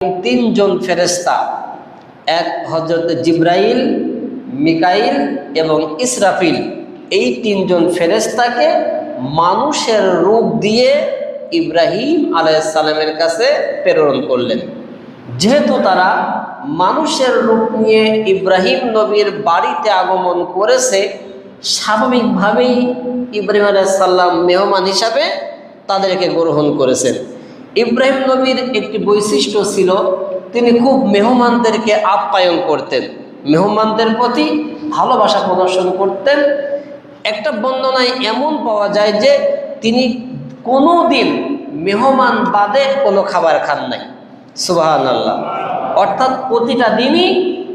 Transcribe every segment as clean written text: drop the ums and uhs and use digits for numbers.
তিনজন ফেরেশতা, এক হযরত জিবরাইল, মিকাইল এবং ইসরাফিল, এই তিনজন ফেরেশতাকে মানুষের রূপ দিয়ে ইব্রাহিম আলাইহিস সালামের কাছে প্রেরণ করলেন। যেহেতু তারা মানুষের রূপ নিয়ে ইব্রাহিম নবীর বাড়িতে আগমন করেছে, স্বাভাবিকভাবেই ইব্রাহিম আলাইহিস সালাম মেহমান হিসাবে তাদেরকে গ্রহণ করেছেন। ইব্রাহিম নবীর একটি বৈশিষ্ট্য ছিল, তিনি খুব মেহমানদেরকে আপ্যায়ন করতেন, মেহমানদের প্রতি ভালোবাসা প্রদর্শন করতেন। একটা বর্ণনায় এমন পাওয়া যায় যে তিনি কোনো দিন মেহমান বাদে কোনো খাবার খান নাই। সুবহানাল্লাহ। অর্থাৎ প্রতিটা দিনই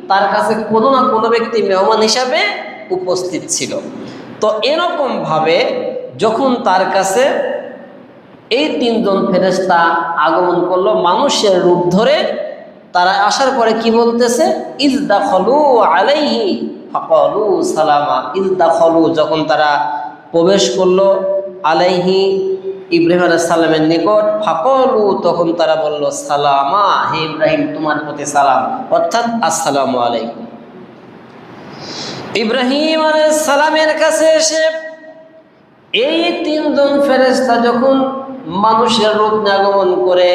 তার কাছে কোনো না কোনো ব্যক্তি মেহমান হিসাবে উপস্থিত ছিল। তো এরকমভাবে যখন তার কাছে এই তিনজন ফেরেশতা আগমন করলো মানুষের রূপ ধরে, তারা আসার পরে কি বলতেছে, ইজদাখলু আলাইহি ফাকালু সালামা। ইজদাখলু, যখন তারা প্রবেশ করলো, আলাইহি ইব্রাহিম আলাইহিস সালামের নিকট, ফাকালু, তখন তারা বলল সালামা, হে ইব্রাহিম তোমার প্রতি সালাম, অর্থাৎ আসসালামু আলাইকুম। ইব্রাহিম আলাইহিস সালামের কাছে এসে এই তিনজন ফেরেশতা যখন মানুষের রূপ নিয়ে আগমন করে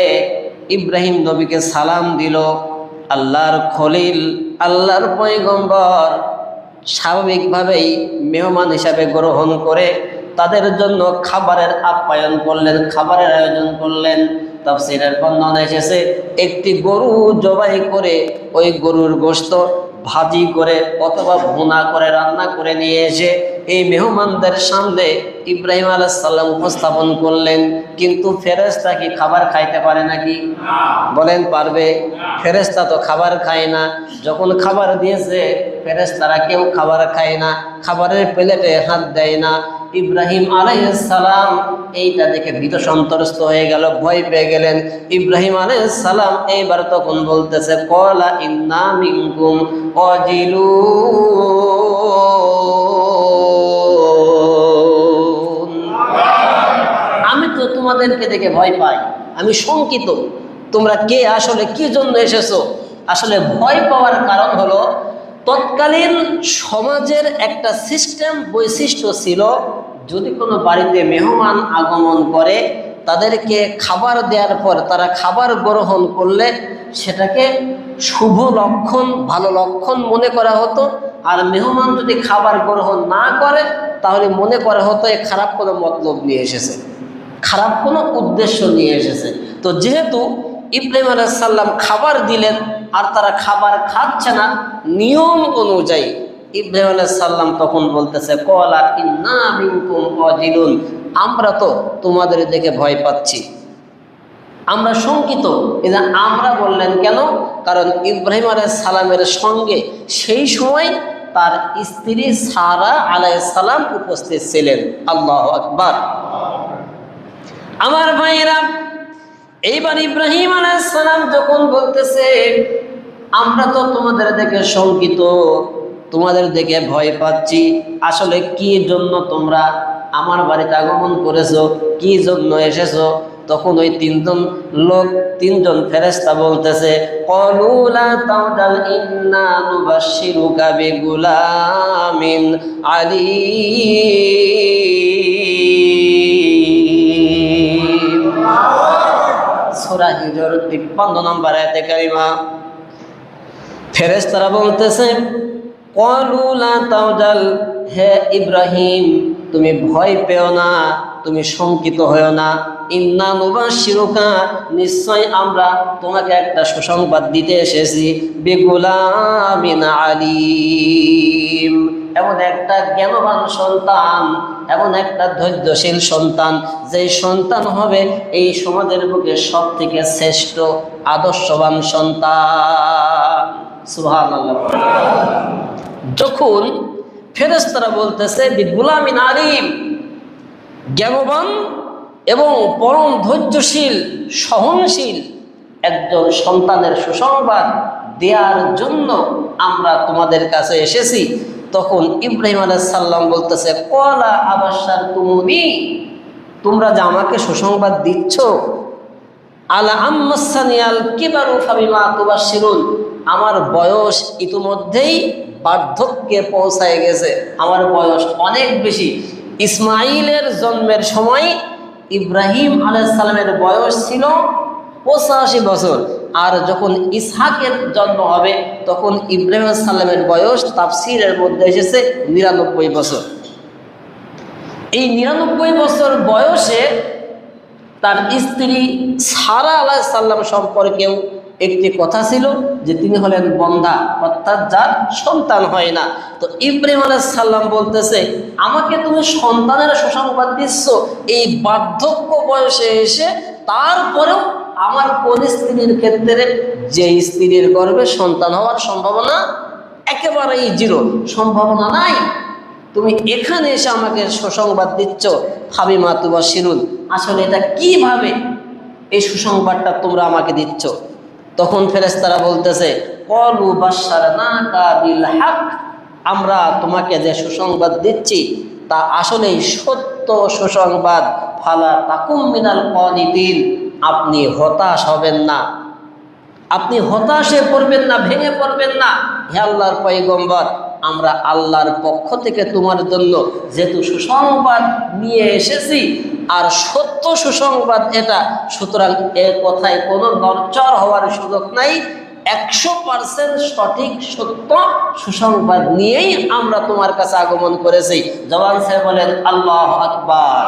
ইব্রাহিম নবীকে সালাম দিল, আল্লাহর খলিল, আল্লাহর পয়গম্বর স্বাভাবিকভাবেই মেহমান হিসাবে গ্রহণ করে তাদের জন্য খাবারের আপ্যায়ন করলেন, খাবারের আয়োজন করলেন। তাফসীরের বর্ণনা এসেছে, একটি গরু জবাই করে ওই গরুর গোশত ভাজি করে অথবা ভুনা করে রান্না করে নিয়ে এসে এই মেহমানদের সামনে ইব্রাহিম আলাইহিস সালাম উপস্থাপন করলেন। কিন্তু ফেরেশতা কি খাবার খাইতে পারে নাকি? বলেন পারবে? ফেরেশতা তো খাবার খায় না। যখন খাবার দিয়েছে ফেরেশতারা কেউ খাবার খায় না, খাবারের প্লেটে হাত দেয় না। ইব্রাহিম আলাইহিস সালাম এইটা দেখে ভীত সন্ত্রস্ত হয়ে গেল, ভয় পেয়ে গেলেন। ইব্রাহিম আলাইহিস সালাম এইবার তখন বলতেছে, ক্বালা ইন্না মিনকুম ওয়াজিলুন, আমি তো তোমাদেরকে দেখে ভয় পাই, আমি শঙ্কিত। তোমরা কে, আসলে কি জন্য এসেছো? আসলে ভয় পাওয়ার কারণ হলো তৎকালীন সমাজের একটা সিস্টেম বৈশিষ্ট্য ছিল, যদি কোনো বাড়িতে মেহমান আগমন করে তাদেরকে খাবার দেওয়ার পর তারা খাবার গ্রহণ করলে সেটাকে শুভ লক্ষণ, ভালো লক্ষণ মনে করা হতো। আর মেহমান যদি খাবার গ্রহণ না করে তাহলে মনে করা হতো এ খারাপ কোনো মতলব নিয়ে এসেছে, খারাপ কোনো উদ্দেশ্য নিয়ে এসেছে। তো যেহেতু ইব্রাহিম আলাইহিস সালাম খাবার দিলেন আর তারা খাবার খাচ্ছে না নিয়ম অনুযায়ী, ইব্রাহিম আলাইহিস সালাম তখন বলতেছে, ক্বালা ইন্না মিনকুম ওয়াজিলুন, আমরা তো তোমাদের দেখে ভয় পাচ্ছি, আমরা শঙ্কিত। এই যে আমরা বললেন কেন? কারণ ইব্রাহিম আলাইহিস সালামের সঙ্গে সেই সময় তার স্ত্রী সারা আলাইহিস সালাম উপস্থিত ছিলেন। আল্লাহু আকবার। আমার ভাইয়েরা, এইবার ইব্রাহিম আলাইহিস সালাম যখন বলতেছে, আমরা তো তোমাদের দেখে শঙ্কিত, তোমাদের দেখে ভয় পাচ্ছি, আসলে কি জন্য তোমরা আমার বাড়িতে আগমন করেছো, কি জন্য এসেছো? তখন ওই তিনজন ফেরেশতা বলতেছে, ক্বালু লা তাওজাল ইন্না নুবাশশিরুকা বিগুলামিন আলীম। সূরা হিজর 53 নম্বর আয়াতে কারিমা। ফেরেশতারা বলতেছে, ক্বালু লা তাওজাল, হে ইব্রাহিম তুমি ভয় পেও না, তুমি শঙ্কিত হয়েও না, ইন্না নুবাশশিরুকা, নিশ্চয় আমরা তোমাকে একটা সুসংবাদ দিতে এসেছি, বিগুলামিন আলীম, এমন একটা জ্ঞানবান সন্তান, এমন একটা ধৈর্যশীল সন্তান, যে সন্তান হবে এই সমাজের বুকে সব থেকে শ্রেষ্ঠ আদর্শবান সন্তান। সুবহানাল্লাহ। যখন ফেরেশতারা বলতেছে বিগুলামিন আলীম, জ্ঞানবান এবং পরম ধৈর্যশীল সহনশীল একজন সন্তানের সুসংবাদ দেওয়ার জন্য আমরা তোমাদের কাছে এসেছি, তখন ইব্রাহিম আলাইহিস সালাম বলতেছে, ক্বালা আবাশশারতুমুনি, তোমরা যে আমাকে সুসংবাদ দিচ্ছ, আলা আম্মাসানিয়াল কিবারু ফাবিমা তুবাশশিরুন, আমার বয়স ইতিমধ্যেই বার্ধক্যে পৌঁছায় গেছে, আমার বয়স অনেক বেশি। ইসমাইলের জন্মের সময় ইব্রাহিম আলাইহিস সালামের বয়স ছিল 85 বছর, আর যখন ইসহাকের জন্ম হবে তখন ইব্রাহিম আলাইহিস সালামের বয়স তাফসীরের মধ্যে এসেছে 99 বছর। এই 99 বছর বয়সে তার স্ত্রী সারা আলাইহিস সালাম সম্পর্কেও একটি কথা ছিল যে তিনি হলেন বন্ধা, অর্থাৎ যার সন্তান হয় না। তো ইব্রাহিম আলাইহিস সালাম বলতেছে, আমাকে তুমি সন্তানের সুসংবাদ দিচ্ছ এই বার্ধক্য বয়সে এসে, তারপরেও আমার কোন স্ত্রীর ক্ষেত্রে যে স্ত্রীর গর্ভে সন্তান হওয়ার সম্ভাবনা একেবারেই জিরো, সম্ভাবনা নাই, তুমি এখানে এসে আমাকে সুসংবাদ দিচ্ছ, ফাবিমা তুবাশশিরুন, আসলে এটা কিভাবে এই সুসংবাদটা তোমরা আমাকে দিচ্ছ? তখন ফেরেশতারা বলতেছে, ক্বালু বাশশারনাকা বিল হক, আমরা তোমাকে যে সুসংবাদ দিচ্ছি তা আসলেই সত্য সুসংবাদ, ফালা তাকুম মিনাল কানিতিন, আপনি হতাশ হবেন না, আপনি হতাশে পড়বেন না, ভেঙে পড়বেন না। হে আল্লাহর পয়গম্বর, আমরা আল্লাহর পক্ষ থেকে তোমার জন্য যেহেতু সুসংবাদ নিয়ে এসেছি, আর সত্য সুসংবাদ এটা, সুতরাং এর কথায় কোনো নড়চড় হওয়ার সুযোগ নাই, 100% সঠিক সত্য সুসংবাদ নিয়েই আমরা তোমার কাছে আগমন করেছি। জবান ছেড়ে বলেন আল্লাহু আকবার।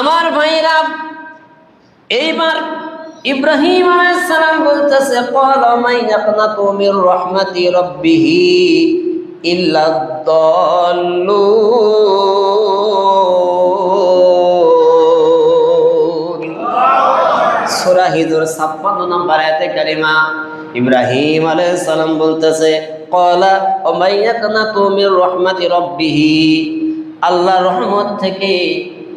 আমার ভাইরা, এইবার ইব্রাহিম আলাইহিস সালাম বলতেছে, ক্বালা মান ইয়াকনাতু মির রাহমাতি রাব্বিহি ইল্লা দাল্লুন। সূরা হিজর 56 নম্বর আয়াতে কারিমা ইব্রাহিম আলাইহিস সালাম বলতেছে, ক্বালা মান ইয়াকনাতু মির রাহমাতি রাব্বিহি, আল্লাহর রহমত থেকে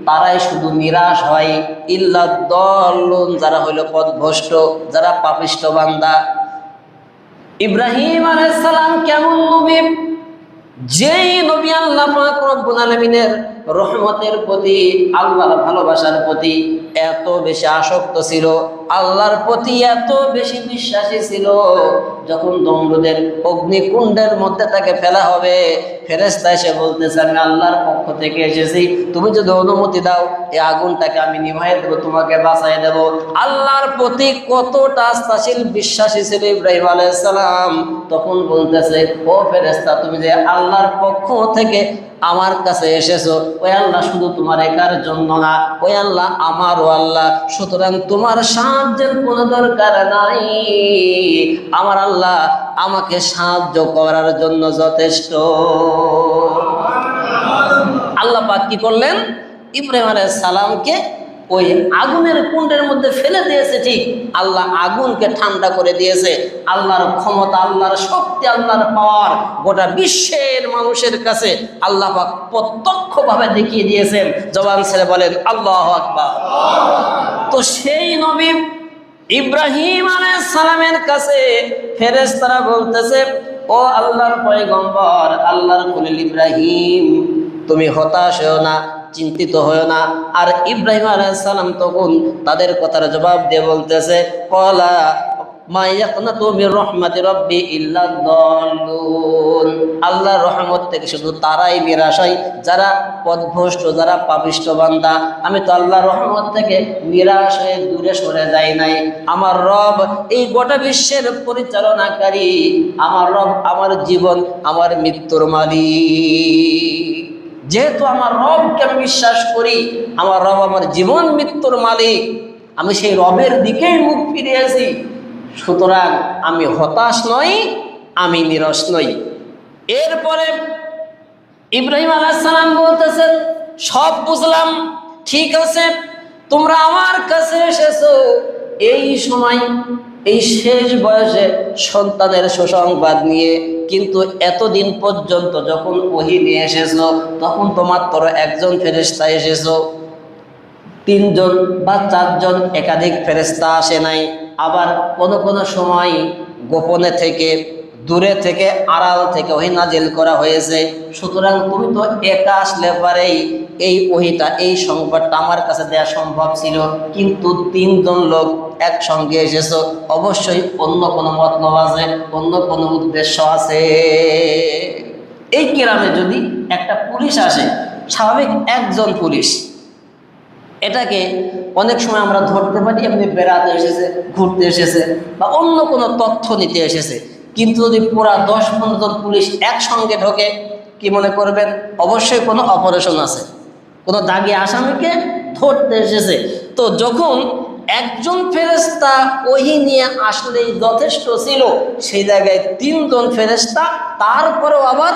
তারাই শুধু নিরাশ হয়, ইল্লা দাল্লুন, যারা হইল পথভ্রষ্ট, যারা পাপিষ্ট বান্দা। ইব্রাহিম আলাইহিস সালাম কেমন নবী? যেই নবী আল্লাহ পাক রব্বুল আলামিনের রহমতের প্রতি, আল্লাহর ভালোবাসার প্রতি এত বেশি আসক্ত ছিল, আল্লাহর প্রতি এত বেশি বিশ্বাসী ছিল, যখন নমরুদের অগ্নিকুণ্ডের মধ্যে তাকে ফেলা হবে, ফেরেশতা এসে বলতেছে, আমি আল্লাহর পক্ষ থেকে এসেছি, তুমি যদি অনুমতি দাও এই আগুনটাকে আমি নিভাই দেবো, তোমাকে বাঁচাই দেব। আল্লাহর প্রতি কতটা আস্থাশীল বিশ্বাসী ছিল ইব্রাহিম আলাইহিস সালাম। তখন বলতেছে, ও ফেরেশতা, তুমি যে আল্লাহর পক্ষ থেকে আমার কাছে এসেছো, ওই আল্লাহ শুধু তোমার একার জন্য না, ওই আল্লাহ আমারও আল্লাহ, সুতরাং তোমার সাহায্যের কোনো দরকার নাই, আমার আল্লাহ আমাকে সাহায্য করার জন্য যথেষ্ট। আল্লাহ পাক কি করলেন? ইব্রাহিম আলাইহিস সালামকে ওই আগুনের কুণ্ডের মধ্যে ফেলে দিয়েছে, ঠিক আল্লাহ আগুনকে ঠান্ডা করে দিয়েছে। আল্লাহর ক্ষমতা, আল্লাহর শক্তি, আল্লাহর পাওয়ার গোটা বিশ্বের মানুষের কাছে আল্লাহ পাক প্রত্যক্ষভাবে দেখিয়ে দিয়েছেন। জবান ছেড়ে বলেন আল্লাহু আকবার। তো সেই নবী ইব্রাহিম আলাইহিস সালামের কাছে ফেরেশতারা বলতেছে, ও আল্লাহর পয়গম্বর, আল্লাহর খলিল ইব্রাহিম, তুমি হতাশ হও না, চিন্তিত হয় না। আর ইব্রাহিম আলাইহিস সালাম তখন তাদের কথার জবাব দিয়ে বলতেছে, ক্বালা মা ইয়াকনাতু মির রাহমাতি রাব্বি ইল্লা দাল্লুন, আল্লাহর রহমত থেকে শুধু তারাই নিরাশ হয় যারা পথভ্রষ্ট, যারা পাপিষ্ট বান্দা। আমি তো আল্লাহর রহমত থেকে নিরাশ হয়ে দূরে সরে যাই নাই। আমার রব এই গোটা বিশ্বের পরিচালনাকারী, আমার রব আমার জীবন, আমার মৃত্যুর মালিক। যেহেতু আমার রবকে আমি বিশ্বাস করি, আমার রব আমার জীবন মৃত্যুর মালিক, আমি সেই রবের দিকেই মুখ ফিরিয়েছি, সুতরাং আমি হতাশ নই, আমি নিরাশ নই। এরপরে ইব্রাহিম আলাইহিস সালাম বলতেছেন, সব বুঝলাম, ঠিক আছে, তোমরা আমার কাছে এসেছো এই সময়, এই শেষ বয়সে সন্তানের সুসংবাদ নিয়ে, কিন্তু এতদিন পর্যন্ত যখন ওহী নিয়ে এসেছো তখন তো মাত্র একজন ফেরেশতা এসেছো, 3 জন বা 4 জন, একাধিক ফেরেশতা আসে নাই। আবার কোনো কোনো সময় গোপনে থেকে দূরে থেকে আড়াল থেকে ওহী নাজিল করা হয়েছে। সুতরাং তুমি তো একা আসলে পারেই এই ওহীটা, এই সংবাদটা আমার কাছে দেওয়া সম্ভব ছিল, কিন্তু তিনজন লোক একসঙ্গে এসেছো, অবশ্যই অন্য কোনো মতলব আছে, অন্য কোনো উদ্দেশ্য আছে। এই গ্রামে যদি একটা পুলিশ আসে, স্বাভাবিক একজন পুলিশ, এটাকে অনেক সময় আমরা ধরতে পারি এমনি বেড়াতে এসেছে, ঘুরতে এসেছে বা অন্য কোনো তথ্য নিতে এসেছে। কিন্তু যদি পুরা 10-15 জন পুলিশ একসঙ্গে ঢোকে, কি মনে করবেন? অবশ্যই কোনো অপারেশন আছে, কোনো দাগি আসামিকে ধরতে এসেছে। তো যখন একজন ফেরেশতা ওহী নিয়ে আসলেই যথেষ্ট ছিল, সেই জায়গায় 3 জন ফেরেশতা, তারপরেও আবার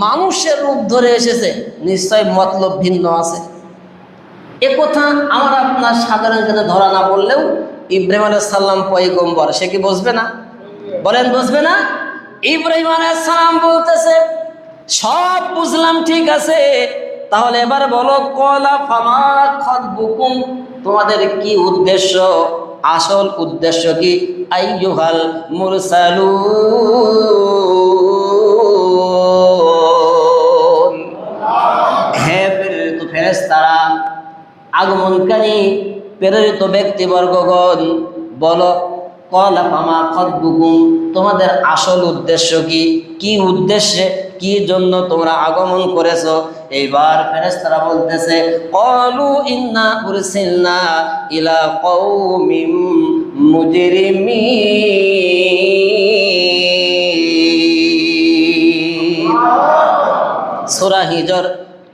মানুষের রূপ ধরে এসেছে, নিশ্চয় মতলব ভিন্ন আছে। এ কথা আমার আপনার সাধারণ জ্ঞানে ধরা না বললেও ইব্রাহিম আলাইহিস সালাম পয়গম্বর, সে কি বুঝবে না? বলেন বুঝবে না? ইব্রাহিম আলাইহিস সালাম বলতেছে, সব বুঝলাম, ঠিক আছে, তাহলে এবার বলো, ক্বালা ফামা খাতবুকুম, তোমাদের কি উদ্দেশ্য, আসল উদ্দেশ্য কি? আইয়ুহাল মুরসালুন, হে প্রেরিত ফেরেশতারা, আগমনকারী প্রেরিত ব্যক্তিবর্গগণ, বলো, ক্বালা ফামা খাতবুকুম, তোমাদের আসল উদ্দেশ্য কি? কি উদ্দেশ্যে, কি জন্য তোমরা আগমন করেছো? এইবার ফেরেশতারা বলতেছে, ক্বালু ইন্না উরসিলনা ইলা কওমিম মুজরিমিন। সূরা হিজর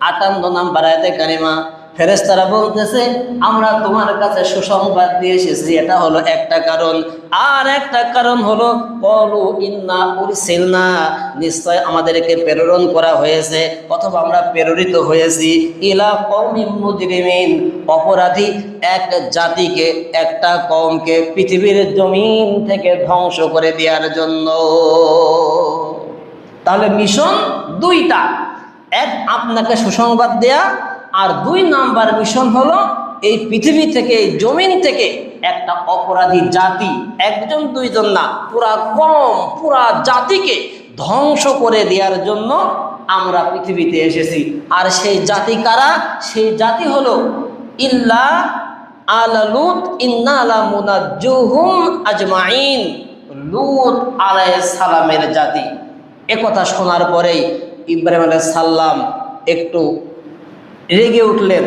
58 নম্বর আয়াতে কারিমা। ফেরেশতারা বলতেছে, আমরা তোমার কাছে সুসংবাদ দিয়ে এসেছি, এটা হলো একটা কারণ। আর একটা কারণ হলো, ক্বালু ইন্না উরসিলনা, নিশ্চয় আমাদেরকে প্রেরণ করা হয়েছে, অথবা আমরা প্রেরিত হয়েছি, ইলা কওমিম মুজরিমিন, অপরাধী এক জাতিকে, একটা কওমকে পৃথিবীর জমিন থেকে ধ্বংস করে দেওয়ার জন্য। তাহলে মিশন দুইটা, এক আপনাকে সুসংবাদ দেয়া, আর 2 নাম্বার মিশন হলো এই পৃথিবী থেকে, এই জমিন থেকে একটা অপরাধী জাতি, একজন দুইজন না, পুরা কম, পুরা জাতিকে ধ্বংস করে দেওয়ার জন্য আমরা পৃথিবীতে এসেছি। আর সেই জাতি কারা? সেই জাতি হলো ইল্লা আলা লুত ইন্না লা মুনাজ্জুহুম আজমাইন, লুত আলাইহিস সালামের জাতি। একথা শোনার পরেই ইব্রাহিম আলাইহিস সালাম একটু রেগে উঠলেন,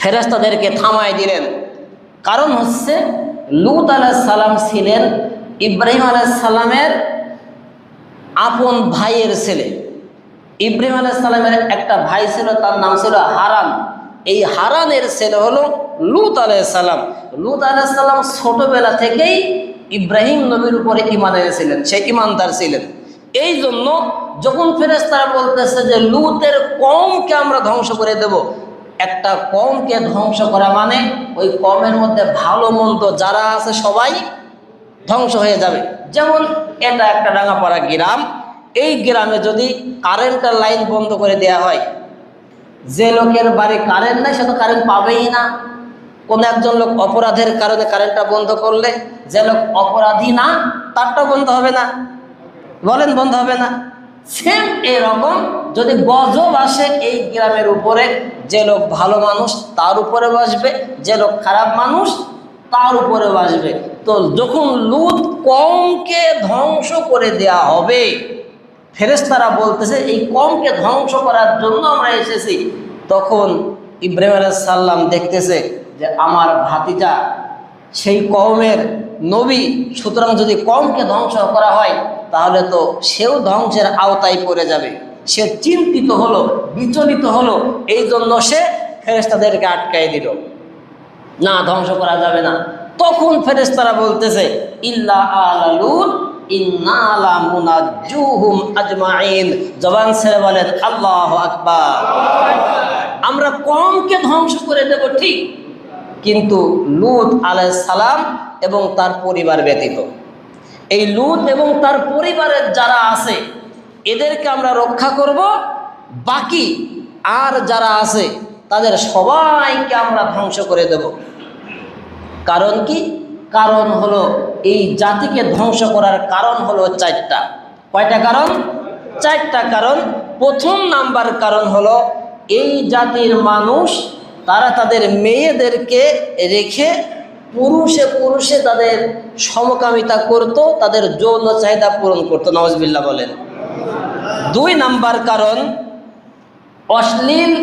ফেরেশতাদেরকে থামায় দিলেন। কারণ হচ্ছে, লূত আলাইহিস সালাম ছিলেন ইব্রাহিম আলাইহিস সালামের আপন ভাইয়ের ছেলে। ইব্রাহিম আলাইহিস সালামের একটা ভাই ছিল, তার নাম ছিল হারান। এই হারানের ছেলে হলো লূত আলাইহিস সালাম। লূত আলাইহিস সালাম ছোটবেলা থেকেই ইব্রাহিম নবীর উপরে ঈমান এনেছিলেন, সে ঈমানদার ছিলেন। এই জন্য যখন ফেরেশতারা বলতেছে যে লূতের কওমকে আমরা ধ্বংস করে দেব, একটা কওমকে ধ্বংস করা মানে ওই কওমের মধ্যে ভালো মন্দ যারা আছে সবাই ধ্বংস হয়ে যাবে। যেমন এটা একটা ডাঙ্গাপাড়া গ্রাম, এই গ্রামে যদি কারেন্টের লাইন বন্ধ করে দেয়া হয়, যে লোকের বাড়ি কারেন্ট নাই সে তো কারেন্ট পাবেই না। কোন একজন লোক অপরাধের কারণে কারেন্টটা বন্ধ করলে, যে লোক অপরাধী না তারটা বন্ধ হবে না, বলেন বন্ধ হবে না? সেম এরকম যদি গজব আসে এই গ্রামের উপরে, যে লোক ভালো মানুষ তার উপরে বসবে, যে লোক খারাপ মানুষ তার উপরে বসবে। তো যখন লূত কওমকে ধ্বংস করে দেয়া হবে, ফেরেশতারা বলতেছে এই কওমকে ধ্বংস করার জন্য আমরা এসেছি। তখন ইব্রাহিম আলাইহিস সালাম দেখতেছে যে আমার ভাতিজা সেই কওমের নবী, সুতরাং যদি কওমকে ধ্বংস করা হয় তাহলে তো সেও ধ্বংসের আওতায় পড়ে যাবে। সে চিন্তিত হলো, বিচলিত হলো, এই জন্য সে ফেরেশতাদেরকে আটকায় দিল, না ধ্বংস করা যাবে না। তখন ফেরেশতারা বলতেছে, ইল্লা আলা লূত ইন্না লা মুনাজ্জুহুম আজমাইন, জবান ছেড়ে বলেন আল্লাহু আকবার। আমরা কওমকে ধ্বংস করে দেব ঠিক, কিন্তু লূত আলাইহিস সালাম এবং তার পরিবার ব্যতীত, এই লূত এবং তার পরিবারের যারা আছে এদেরকে আমরা রক্ষা করব, বাকি আর যারা আছে তাদের সবাইকে আমরা ধ্বংস করে দেব। কারণ কি? কারণ হলো এই জাতিকে ধ্বংস করার কারণ হলো 4টা। কয়টা কারণ? 4টা কারণ। প্রথম নাম্বার কারণ হলো এই জাতির মানুষ তারা তাদের মেয়েদেরকে রেখে পুরুষে পুরুষে তাদের সমকামিতা করত, তাদের যৌন চাহিদা পূরণ করত। নাউজুবিল্লাহ বলেন। 2 নাম্বার কারণ, অশ্লীল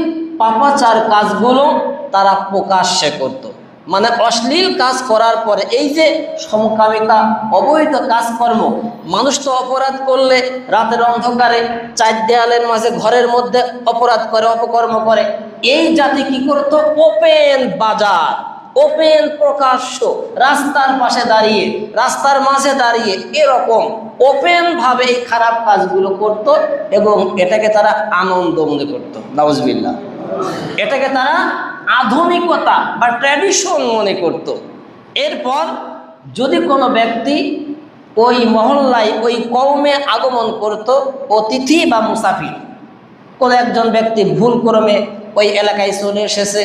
পাপাচার কাজগুলো তারা প্রকাশ্যে করত। মানে অশ্লীল কাজ করার পরে এই যে সমকামিতা, অবৈধ কাজকর্ম, মানুষ তো অপরাধ করলে রাতের অন্ধকারে 4 দেয়ালের মাঝে ঘরের মধ্যে অপরাধ করে, অপকর্ম করে। এই জাতি কি করত? ওপেন বাজার, ওপেন প্রকাশ্য, রাস্তার পাশে দাঁড়িয়ে, রাস্তার মাঝে দাঁড়িয়ে এরকম ওপেন ভাবে এই খারাপ কাজগুলো করত এবং এটাকে তারা আনন্দ মনে করত। নাউজুবিল্লাহ। এটাকে তারা আধুনিকতা বা ট্র্যাডিশন মনে করত। এরপর যদি কোনো ব্যক্তি ওই মহল্লায়, ওই কওমে আগমন করত, অতিথি বা মুসাফির, কোনো একজন ব্যক্তি ভুলক্রমে ওই এলাকায় চলে এসেছে,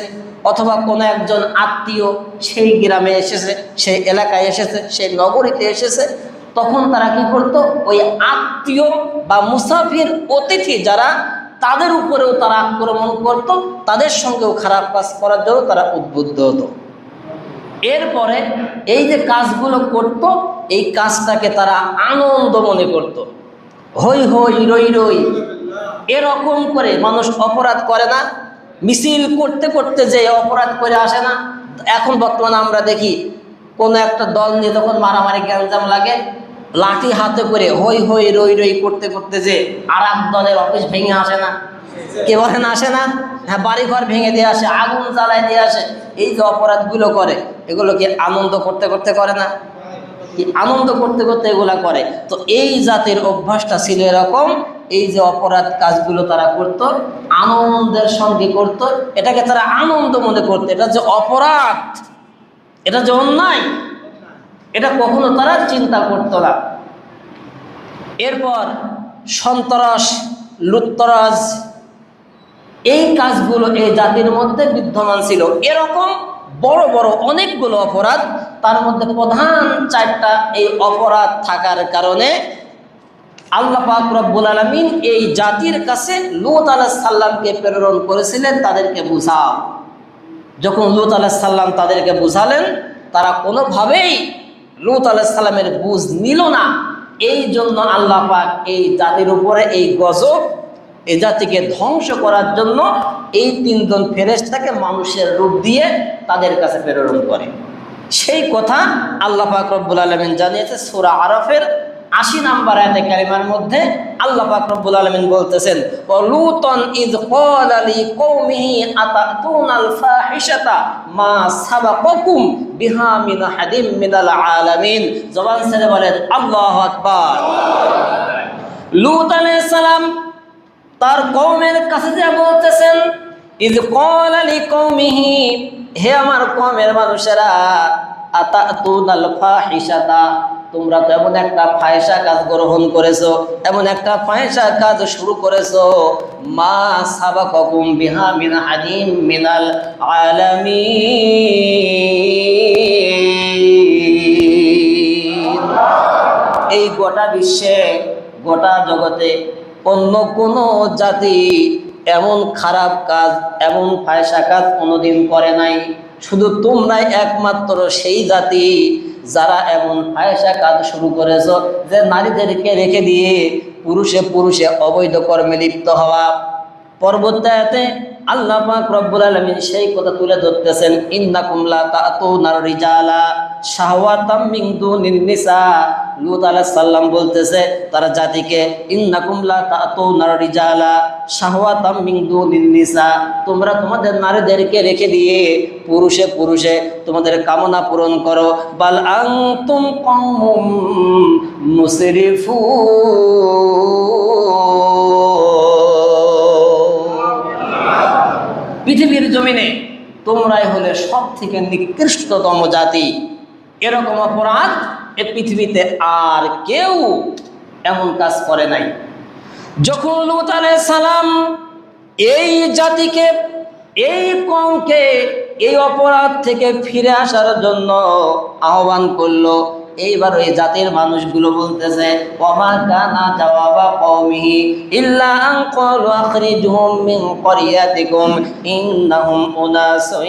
অথবা কোনো একজন আত্মীয় সেই গ্রামে এসেছে, সেই এলাকায় এসেছে, সেই নগরীতে এসেছে, তখন তারা কি করত? ওই আত্মীয় বা মুসাফির, অতিথি যারা, তাদের উপরেও তারা আক্রমণ করত, তাদের সঙ্গেও খারাপ কাজ করার জন্য তারা উদ্বুদ্ধ হতো। এরপরে এই যে কাজগুলো করত, এই কাজটাকে তারা আনন্দ মনে করত। হই হই রই রই এরকম করে মানুষ অপরাধ করে না, মিছিল করতে করতে যে অপরাধ করে আসে না। এখন বর্তমানে আমরা দেখি কোনো একটা দল নিয়ে যখন মারামারি গ্যাঞ্জাম লাগে, লাঠি হাতে করে হই হই রই রই করতে করতে যে আর এক দলের অফিস ভেঙে আসে না, কে বলেন আসে না? হ্যাঁ, বাড়িঘর ভেঙে দিয়ে আসে, আগুন জ্বালায় দিয়ে আসে। এই যে অপরাধগুলো করে, এগুলো কি আনন্দ করতে করতে করে না? কি আনন্দ করতে করতে এগুলা করে? তো এই জাতির অভ্যাসটা ছিল এরকম, এই যে অপরাধ কাজগুলো তারা করত, আনন্দের সঙ্গে করত, এটাকে তারা আনন্দ মনে করত। এটা যে অপরাধ, এটা যে অন্যায়, এটা কখনো তারা চিন্তা করতো না। এরপর সন্ত্রাস, লুটতরাজ, এই কাজগুলো এই জাতির মধ্যে বিদ্যমান ছিল। এরকম বড় বড় অনেকগুলো অপরাধ, তার মধ্যে প্রধান 4টা এই অপরাধ থাকার কারণে আল্লাহ পাক রব্বুল আলামিন এই জাতির কাছে লূত আলাইহিস সালামকে প্রেরণ করেছিলেন তাদেরকে বুঝাও। যখন লূত আলাইহিস সালাম তাদেরকে বুঝালেন, তারা কোনোভাবেই লূত আলাইহিস সালামের বুঝ নিল না। এই জন্য আল্লাহ পাক এই জাতির উপরে এই গজব, এই জাতিকে ধ্বংস করার জন্য এই 3 জন ফেরেশতাকে মানুষের রূপ দিয়ে তাদের কাছে প্রেরণ করে। সেই কথা আল্লাহ পাক রব্বুল আলামিন জানিয়েছে সূরা আরাফের 80 নম্বর আয়াতে কারিমার মধ্যে। আল্লাহ পাক রব্বুল আলামিন বলতেছেন, ওয়ালুতান ইয ক্বালা লিকওমিহি আতাতুনাল ফাহিশাতা মা সাবাকাকুম বিহা মিন আহাদিম মিনাল আলামিন। জবান ছেড়ে বলেন আল্লাহু আকবার। লূত আলাইহিস সালাম তার কওমের কাছে যে বলতেছেন, ইয ক্বালা লিকওমিহি, হে আমার কওমের মানুষেরা, আতাতুনাল ফাহিশাতা, তোমরা তো এমন একটা ফাহিশা কাজ গ্রহণ করেছো, এমন একটা ফাহিশা কাজ শুরু করেছো, মা সাবাকাকুম বিহা মিন আহাদিম মিনাল আলামিন। এই গোটা বিশ্বে, গোটা জগতে অন্য কোনো জাতি এমন খারাপ কাজ, এমন ফাহিশা কাজ কোনোদিন করে নাই। শুধু তোমরাই একমাত্র সেই জাতি যারা এমন ফাহিশা কাজ শুরু করেছো, যে নারীদেরকে রেখে দিয়ে পুরুষে পুরুষে অবৈধ কর্মে লিপ্ত হওয়া। পরবর্তী আয়াতে আল্লাহ পাক রব্বুল আলামিন সেই কথা তুলে ধরতেছেন, ইন্নাকুম লা তাতুনার রিজালা শাহওয়াতাম মিন দুনিন নিসা। লূত আলাইহিস সালাম বলতেছে তারা জাতিকে, ইন্নাকুম লা তাতুনার রিজালা শাহওয়াতাম মিন দুনিন নিসা, তোমরা তোমাদের নারীদেরকে রেখে দিয়ে পুরুষে পুরুষে তোমাদের কামনা পূরণ করো। বাল আনতুম কওমুম মুসরিফুন। পৃথিবীর জমিনে তোমরাই হলে সব থেকে নিকৃষ্টতম জাতি। এরকম অপরাধ এ পৃথিবীতে আর কেউ এমন কাজ করে নাই। যখন লূত আলাইহিস সালাম এই জাতিকে, এই কওমকে এই অপরাধ থেকে ফিরে আসার জন্য আহ্বান করলো, এইবার ওই জাতির মানুষগুলো বলতেছে ওমা কানা জাওয়াবা কওমিহি ইল্লা আন ক্বালু আখরিজহুম মিন ক্বরিয়াতিকুম ইন্নাহুম উনাসুন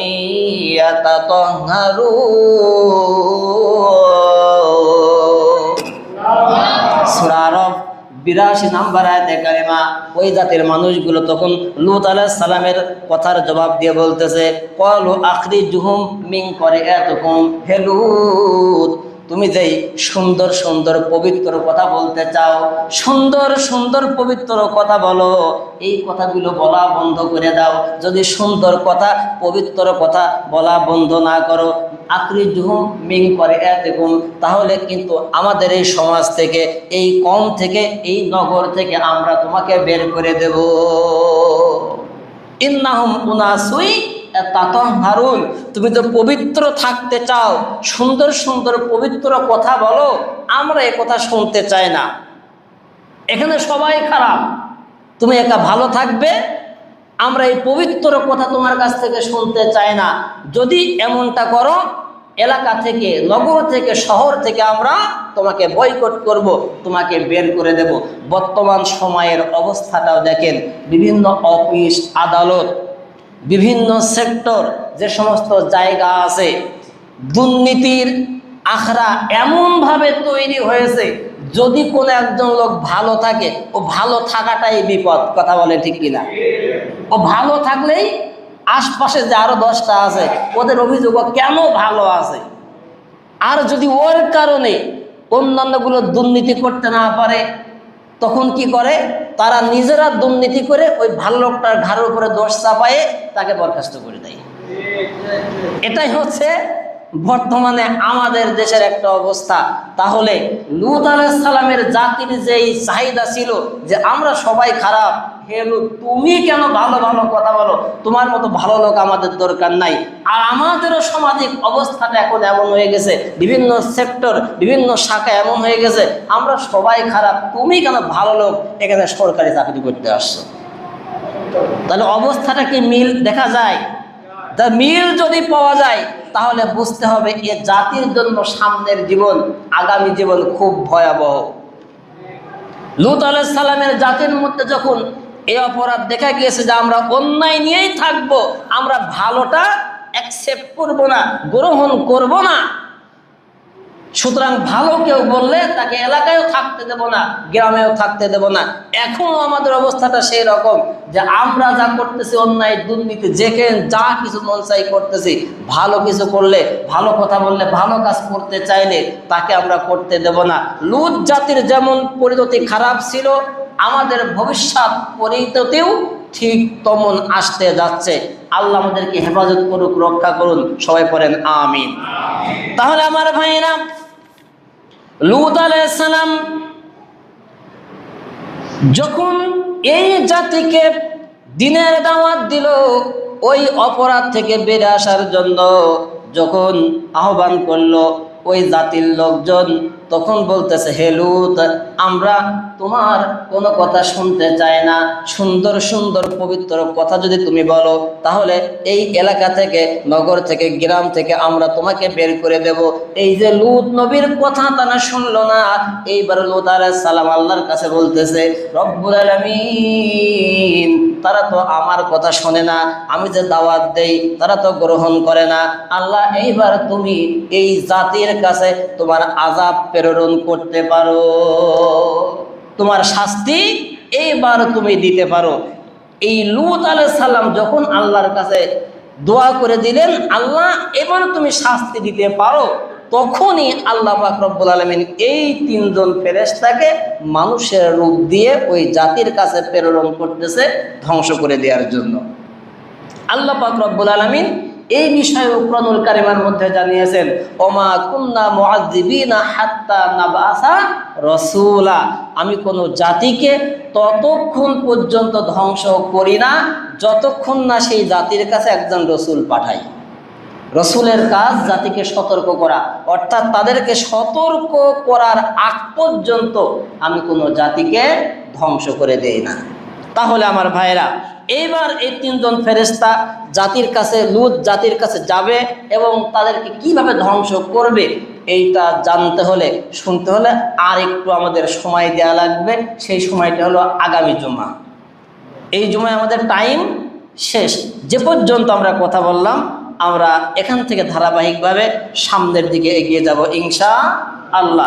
ইয়াতাতাহহারুন। সূরা আরব 82 নম্বর আয়াতে কারিমা। ওই জাতির মানুষগুলো তখন লূত আলাইহিস সালামের কথার জবাব দিয়ে বলতেছে ক্বালু আখরিজহুম মিন ক্বরিয়াতিকুম, হে লূত, তুমি যেই সুন্দর সুন্দর পবিত্র কথা বলতে চাও, সুন্দর সুন্দর পবিত্র কথা বলো, এই কথাগুলো বলা বন্ধ করে দাও। যদি সুন্দর কথা পবিত্র কথা বলা বন্ধ না করো, আখরিজহুম মিন ক্বরিয়াতিকুম, তাহলে কিন্তু আমাদের এই সমাজ থেকে, এই কওম থেকে, এই নগর থেকে আমরা তোমাকে বের করে দেব। ইন্নাহুম উনাসুন ইয়াতাতাহহারুন, তুমি তো পবিত্র থাকতে চাও, সুন্দর সুন্দর পবিত্র কথা বলো, আমরা এ কথা শুনতে চাই না। এখানে সবাই খারাপ, তুমি একা ভালো থাকবে, আমরা এই পবিত্র কথা তোমার কাছ থেকে শুনতে চাই না। যদি এমনটা করো, এলাকা থেকে, নগর থেকে, শহর থেকে আমরা তোমাকে বয়কট করব, তোমাকে বের করে দেব। বর্তমান সময়ের অবস্থাটাও দেখেন, বিভিন্ন অফিস আদালত, বিভিন্ন সেক্টর, যে সমস্ত জায়গা আছে, দুর্নীতির আখড়া এমনভাবে তৈরি হয়েছে, যদি কোনো একজন লোক ভালো থাকে, ও ভালো থাকাটাই বিপদ। কথা বলে ঠিক কিনা? ও ভালো থাকলেই আশপাশে যে আরো 10টা আছে, ওদের অভিযোগ কেন ভালো আছে। আর যদি ওর কারণে অন্যান্যগুলো দুর্নীতি করতে না পারে, তখন কি করে, তারা নিজেরা দুর্নীতি করে ওই ভালো লোকটার ঘাড়ের উপরে দোষ চাপায়ে তাকে বরখাস্ত করে দেয়। এটাই হচ্ছে বর্তমানে আমাদের দেশের একটা অবস্থা। তাহলে লূত আলাইহিস সালামের জাতির যেই চাহিদা ছিল যে আমরা সবাই খারাপ, হে লূত, তুমি কেন ভালো ভালো কথা বলো, তোমার মতো ভালো লোক আমাদের দরকার নাই। আর আমাদেরও সামাজিক অবস্থাটা এখন এমন হয়ে গেছে, বিভিন্ন সেক্টর, বিভিন্ন শাখা এমন হয়ে গেছে, আমরা সবাই খারাপ, তুমি কেন ভালো লোক এখানে সরকারি চাকরি করতে আসছো। তাহলে অবস্থাটা কি মিল দেখা যায়? তা মিল যদি পাওয়া যায়, তাহলে বুঝতে হবে এ জাতির জন্য সামনের জীবন, আগামী জীবন খুব ভয়াবহ। লূত আলাইহিস সালামের জাতির মধ্যে যখন এই অপরাধ দেখা গিয়েছে যে আমরা অন্যায় নিয়েই থাকবো, আমরা ভালোটা অ্যাকসেপ্ট করব না, গ্রহণ করব না, সুতরাং ভালো কেউ বললে তাকে এলাকায়ও থাকতে দেব না, গ্রামেও থাকতে দেব না। এখনো আমাদের অবস্থাটা সেই রকম যে আমরা যা করতেছি অন্যায়, দুর্নীতি, যেখানে যা কিছু মন চাই করতেছি, ভালো কিছু করলে, ভালো কথা বললে, ভালো কাজ করতে চাইলে তাকে আমরা করতে দেব না। লূত জাতির যেমন পরিণতি খারাপ ছিল, আমাদের ভবিষ্যৎ পরিণতিও ঠিক তেমন আসতে যাচ্ছে। আল্লাহ আমাদেরকে হেফাজত করুক, রক্ষা করুন, সবাই পড়েন আমিন। তাহলে আমার ভাইরা, লূত আলাইহিস সালাম যখন এই জাতিকে দ্বীনের দাওয়াত দিল, ওই অপরাধ থেকে বেরিয়ে আসার জন্য যখন আহ্বান করলো ওই জাতির লোকজন, তখন বলতেছে হে লূত, আমরা তোমার কোনো কথা শুনতে চাই না, সুন্দর সুন্দর পবিত্র কথা যদি তুমি বলো, তাহলে এই এলাকা থেকে, নগর থেকে, গ্রাম থেকে আমরা তোমাকে বের করে দেব। এই যে লূত নবীর কথা তারা শুনলো না, এইবার লূত আলাইহিস সালাম আল্লাহর কাছে বলতেছে রব্বুল আলামিন, তারা তো আমার কথা শোনে না, আমি যে দাওয়াত দেই তারা তো গ্রহণ করে না। আল্লাহ, এইবার তুমি এই জাতির কাছে তোমার আযাব প্রেরণ করতে পারো, তোমার শাস্তি এইবার তুমি দিতে পারো। এই লূত আলাইহিস সালাম যখন আল্লাহর কাছে দোয়া করে দিলেন, আল্লাহ এবার তুমি শাস্তি দিতে পারো, তখনই আল্লাহ পাক রব্বুল আলামিন এই 3 জন ফেরেশতাকে মানুষের রূপ দিয়ে ওই জাতির কাছে প্রেরণ করতেছে ধ্বংস করে দেওয়ার জন্য। আল্লাহ পাক রব্বুল আলামিন এই বিষয়ে কুরআনুল কারীমের মধ্যে জানিয়েছেন ওমা কুন্না মুআযযিবিনা হাত্তা নাবআসা রাসূলা, আমি কোন জাতিকে ততক্ষণ পর্যন্ত ধ্বংস করি না যতক্ষণ না সেই জাতির কাছে একজন রাসূল পাঠাই। রাসূলের কাজ জাতিকে সতর্ক করা, অর্থাৎ তাদেরকে সতর্ক করার আগ পর্যন্ত আমি কোনো জাতিকে ধ্বংস করে দেই না। তাহলে আমার ভাইরা, এইবার এই তিনজন ফেরেশতা জাতির কাছে, লূত জাতির কাছে যাবে এবং তাদেরকে কিভাবে ধ্বংস করবে এইটা জানতে হলে, শুনতে হলে আর একটু আমাদের সময় দেওয়া লাগবে। সেই সময়টা হলো আগামী জুমা। এই জুমায় আমাদের টাইম শেষ। যে পর্যন্ত আমরা কথা বললাম, আমরা এখান থেকে ধারাবাহিকভাবে সামনের দিকে এগিয়ে যাব ইনশাআল্লাহ।